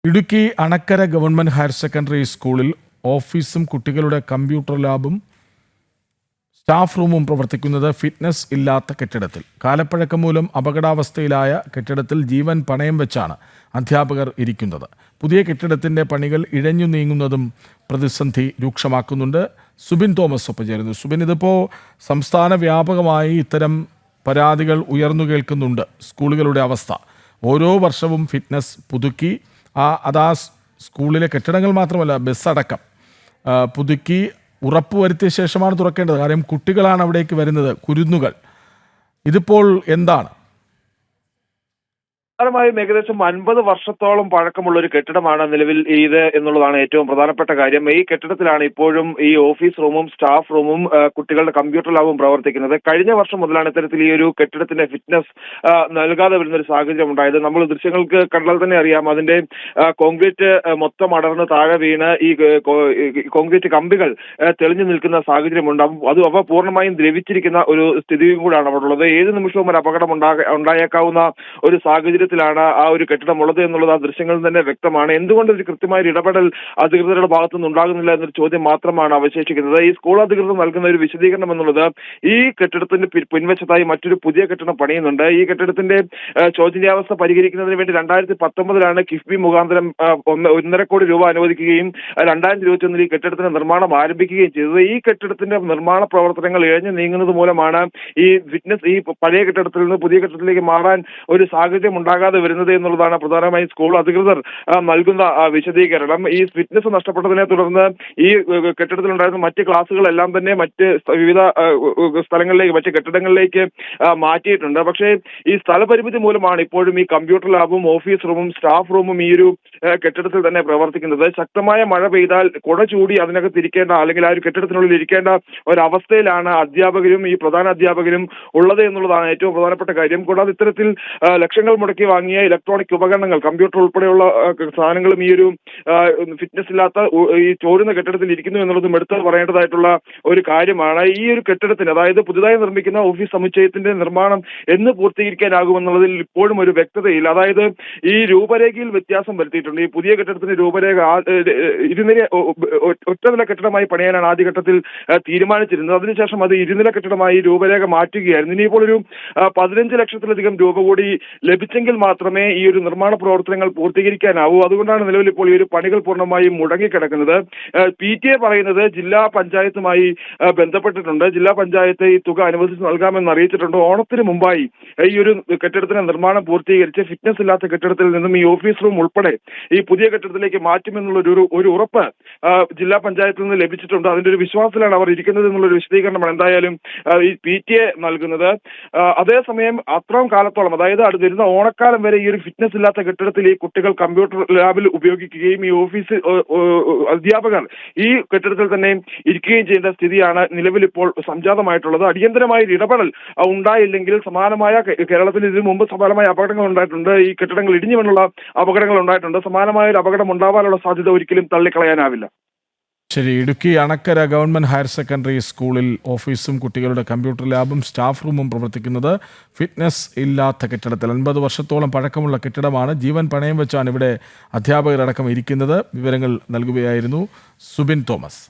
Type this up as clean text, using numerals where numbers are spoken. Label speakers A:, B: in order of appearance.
A: Idukki Anakkara government higher secondary സ്കൂളിൽ ഓഫീസും കുട്ടികളുടെ കമ്പ്യൂട്ടർ ലാബും സ്റ്റാഫ് റൂമും പ്രവർത്തിക്കുന്നത് ഫിറ്റ്നസ് ഇല്ലാത്ത കെട്ടിടത്തിൽ. കാലപ്പഴക്കം മൂലം അപകടാവസ്ഥയിലായ കെട്ടിടത്തിൽ ജീവൻ പണയം വെച്ചാണ് അധ്യാപകർ ഇരിക്കുന്നത്. പുതിയ കെട്ടിടത്തിന്റെ പണികൾ ഇഴഞ്ഞു നീങ്ങുന്നതും പ്രതിസന്ധി രൂക്ഷമാക്കുന്നുണ്ട്. സുബിൻ തോമസ് ഒപ്പം ചേരുന്നു. സുബിൻ, ഇതിപ്പോൾ സംസ്ഥാന വ്യാപകമായി ഇത്തരം പരാതികൾ ഉയർന്നു കേൾക്കുന്നുണ്ട്. സ്കൂളുകളുടെ അവസ്ഥ ഓരോ വർഷവും ഫിറ്റ്നസ് പുതുക്കി അതാ സ്കൂളിലെ കെട്ടിടങ്ങൾ മാത്രമല്ല ബസ് അടക്കം പുതുക്കി ഉറപ്പുവരുത്തിയ ശേഷമാണ് തുറക്കേണ്ടത്. കാര്യം കുട്ടികളാണ് അവിടേക്ക് വരുന്നത്, കുരുന്നുകൾ. ഇതിപ്പോൾ എന്താണ്?
B: പ്രധാനമായും ഏകദേശം 50 വർഷത്തോളം പഴക്കമുള്ള ഒരു കെട്ടിടമാണ് നിലവിൽ ഇത് എന്നുള്ളതാണ് ഏറ്റവും പ്രധാനപ്പെട്ട കാര്യം. ഈ കെട്ടിടത്തിലാണ് ഇപ്പോഴും ഈ ഓഫീസ് റൂമും സ്റ്റാഫ് റൂമും കുട്ടികളുടെ കമ്പ്യൂട്ടർ ലാബും പ്രവർത്തിക്കുന്നത്. കഴിഞ്ഞ വർഷം മുതലാണ് ഇത്തരത്തിൽ ഈ ഒരു കെട്ടിടത്തിന്റെ ഫിറ്റ്നസ് നൽകാതെ വരുന്ന ഒരു സാഹചര്യം ഉണ്ടായത്. നമ്മൾ ദൃശ്യങ്ങൾക്ക് കണ്ടാൽ തന്നെ അറിയാം, അതിന്റെ കോൺക്രീറ്റ് മൊത്തം അടർന്ന് താഴെ വീണ് ഈ കോൺക്രീറ്റ് കമ്പികൾ തെളിഞ്ഞു നിൽക്കുന്ന സാഹചര്യമുണ്ട്. അവ പൂർണ്ണമായും ദ്രവിച്ചിരിക്കുന്ന ഒരു സ്ഥിതിയും കൂടാണ് അവിടെ ഉള്ളത്. ഏത് നിമിഷവും ഒരു അപകടം ഉണ്ടായേക്കാവുന്ന ഒരു സാഹചര്യം ആ ഒരു കെട്ടിടം ഉള്ളത് എന്നുള്ളത് ആ ദൃശ്യങ്ങളിൽ തന്നെ വ്യക്തമാണ്. എന്തുകൊണ്ട് ഒരു കൃത്യമായ ഇടപെടൽ അധികൃതരുടെ ഭാഗത്തുനിന്ന് ഉണ്ടാകുന്നില്ല എന്നൊരു ചോദ്യം മാത്രമാണ് അവശേഷിക്കുന്നത്. ഈ സ്കൂൾ അധികൃതർ നൽകുന്ന ഒരു വിശദീകരണം എന്നുള്ളത് ഈ കെട്ടിടത്തിന്റെ പിൻവശത്തായി മറ്റൊരു പുതിയ കെട്ടിടം പണിയുന്നുണ്ട്. ഈ കെട്ടിടത്തിന്റെ ശോചനീയാവസ്ഥ പരിഹരിക്കുന്നതിന് വേണ്ടി 2019 കിഫ്ബി മുഖാന്തരം 1.5 കോടി രൂപ അനുവദിക്കുകയും 2021 ഈ കെട്ടിടത്തിന്റെ നിർമ്മാണം ആരംഭിക്കുകയും ചെയ്തത്. ഈ കെട്ടിടത്തിന്റെ നിർമ്മാണ പ്രവർത്തനങ്ങൾ ഇഴഞ്ഞു നീങ്ങുന്നത് മൂലമാണ് ഈ ഫിറ്റ്നസ് ഈ പഴയ കെട്ടിടത്തിൽ നിന്ന് പുതിയ കെട്ടിടത്തിലേക്ക് മാറാൻ ഒരു സാഹചര്യം ഉണ്ടാകാതെ വരുന്നത് എന്നുള്ളതാണ് പ്രധാനമായും സ്കൂൾ അധികൃതർ നൽകുന്ന വിശദീകരണം. ഈ ഫിറ്റ്നസ് നഷ്ടപ്പെട്ടതിനെ തുടർന്ന് ഈ കെട്ടിടത്തിലുണ്ടായിരുന്ന മറ്റ് ക്ലാസുകളെല്ലാം തന്നെ മറ്റ് വിവിധ സ്ഥലങ്ങളിലേക്ക്, മറ്റ് കെട്ടിടങ്ങളിലേക്ക് മാറ്റിയിട്ടുണ്ട്. പക്ഷേ ഈ സ്ഥലപരിമിതി മൂലമാണ് ഇപ്പോഴും ഈ കമ്പ്യൂട്ടർ ലാബും ഓഫീസ് റൂമും സ്റ്റാഫ് റൂമും ഈ ഒരു കെട്ടിടത്തിൽ തന്നെ പ്രവർത്തിക്കുന്നത്. ശക്തമായ മഴ പെയ്താൽ കുട ചൂടി അതിനകത്ത് ഇരിക്കേണ്ട, അല്ലെങ്കിൽ ആ ഒരു കെട്ടിടത്തിനുള്ളിൽ ഇരിക്കേണ്ട ഒരവസ്ഥയിലാണ് അധ്യാപകരും ഈ പ്രധാന അധ്യാപകരും ഉള്ളത് എന്നുള്ളതാണ് ഏറ്റവും പ്രധാനപ്പെട്ട കാര്യം. കൂടാതെ ഇത്തരത്തിൽ ലക്ഷങ്ങൾ മുടക്കി വാങ്ങിയ ഇലക്ട്രോണിക് ഉപകരണങ്ങൾ, കമ്പ്യൂട്ടർ ഉൾപ്പെടെയുള്ള സാധനങ്ങളും ഈ ഒരു ഫിറ്റ്നസ് ഇല്ലാത്ത ഈ ചോരുന്ന കെട്ടിടത്തിൽ ഇരിക്കുന്നു എന്നുള്ളതും എടുത്ത് പറയേണ്ടതായിട്ടുള്ള ഒരു കാര്യമാണ്. ഈ ഒരു കെട്ടിടത്തിന്, അതായത് പുതുതായി നിർമ്മിക്കുന്ന ഓഫീസ് സമുച്ചയത്തിന്റെ നിർമ്മാണം എന്ന് പൂർത്തീകരിക്കാനാകുമെന്നുള്ളതിൽ ഇപ്പോഴും ഒരു വ്യക്തതയില്ല. അതായത് ഈ രൂപരേഖയിൽ വ്യത്യാസം വരുത്തിയിട്ടുണ്ട്. ഈ പുതിയ കെട്ടിടത്തിന്റെ രൂപരേഖ ഒറ്റനില കെട്ടിടമായി പണിയാനാണ് ആദ്യഘട്ടത്തിൽ തീരുമാനിച്ചിരുന്നത്. അതിനുശേഷം അത് ഇരുനില കെട്ടിടമായി രൂപരേഖ മാറ്റുകയായിരുന്നു. ഇനിയിപ്പോൾ ഒരു 15 ലക്ഷത്തിലധികം രൂപ കൂടി ലഭിച്ചെങ്കിൽ മാത്രമേ ഈ ഒരു നിർമ്മാണ പ്രവർത്തനങ്ങൾ പൂർത്തീകരിക്കാനാവൂ. അതുകൊണ്ടാണ് നിലവിൽ ഇപ്പോൾ ഈ ഒരു പണികൾ പൂർണ്ണമായും മുടങ്ങിക്കിടക്കുന്നത്. PTA പറയുന്നത് ജില്ലാ പഞ്ചായത്തുമായി ബന്ധപ്പെട്ടിട്ടുണ്ട്. ജില്ലാ പഞ്ചായത്ത് ഈ തുക അനുവദിച്ച് നൽകാമെന്ന് അറിയിച്ചിട്ടുണ്ട്. ഓണത്തിന് മുമ്പായി ഈ ഒരു കെട്ടിടത്തിന്റെ നിർമ്മാണം പൂർത്തീകരിച്ച് ഫിറ്റ്നസ് ഇല്ലാത്ത കെട്ടിടത്തിൽ നിന്നും ഈ ഓഫീസ് റൂം ഉൾപ്പെടെ ഈ പുതിയ കെട്ടിടത്തിലേക്ക് മാറ്റുമെന്നുള്ള ഒരു ഉറപ്പ് ജില്ലാ പഞ്ചായത്തിൽ നിന്ന് ലഭിച്ചിട്ടുണ്ട്. അതിന്റെ ഒരു വിശ്വാസത്തിലാണ് അവർ ഇരിക്കുന്നത് എന്നുള്ളൊരു വിശദീകരണമാണ് എന്തായാലും ഈ PTA നൽകുന്നത്. അതേസമയം അത്രയും കാലത്തോളം, അതായത് വരുന്ന ഓണക്കാലം വരെ ഈ ഒരു ഫിറ്റ്നസ് ഇല്ലാത്ത കെട്ടിടത്തിൽ ഈ കുട്ടികൾ കമ്പ്യൂട്ടർ ലാബിൽ ഉപയോഗിക്കുകയും ഈ ഓഫീസ് അധ്യാപകർ ഈ കെട്ടിടത്തിൽ തന്നെ ഇരിക്കുകയും ചെയ്യുന്ന സ്ഥിതിയാണ് നിലവിൽ ഇപ്പോൾ സംജാതമായിട്ടുള്ളത്. അടിയന്തരമായ ഇടപെടൽ ഉണ്ടായില്ലെങ്കിൽ സമാനമായ, കേരളത്തിൽ ഇതിനു മുമ്പ് സമാനമായ അപകടങ്ങൾ ഉണ്ടായിട്ടുണ്ട്. ഈ കെട്ടിടങ്ങൾ ഇടിഞ്ഞു വീണുള്ള അപകടങ്ങൾ ഉണ്ടായിട്ടുണ്ട്. സമാനമായ ഒരു അപകടം ഉണ്ടാവാനുള്ള സാധ്യത ഒരിക്കലും തള്ളിക്കളയാനാവില്ല.
A: ശരി. Idukki Anakkara government higher secondary സ്കൂളിൽ ഓഫീസും കുട്ടികളുടെ കമ്പ്യൂട്ടർ ലാബും സ്റ്റാഫ് റൂമും പ്രവർത്തിക്കുന്നത് ഫിറ്റ്നസ് ഇല്ലാത്ത കെട്ടിടത്തിൽ. 50 വർഷത്തോളം പഴക്കമുള്ള കെട്ടിടമാണ്. ജീവൻ പണയം വെച്ചാണ് ഇവിടെ അധ്യാപകരടക്കം ഇരിക്കുന്നത്. വിവരങ്ങൾ നൽകുകയായിരുന്നു സുബിൻ തോമസ്.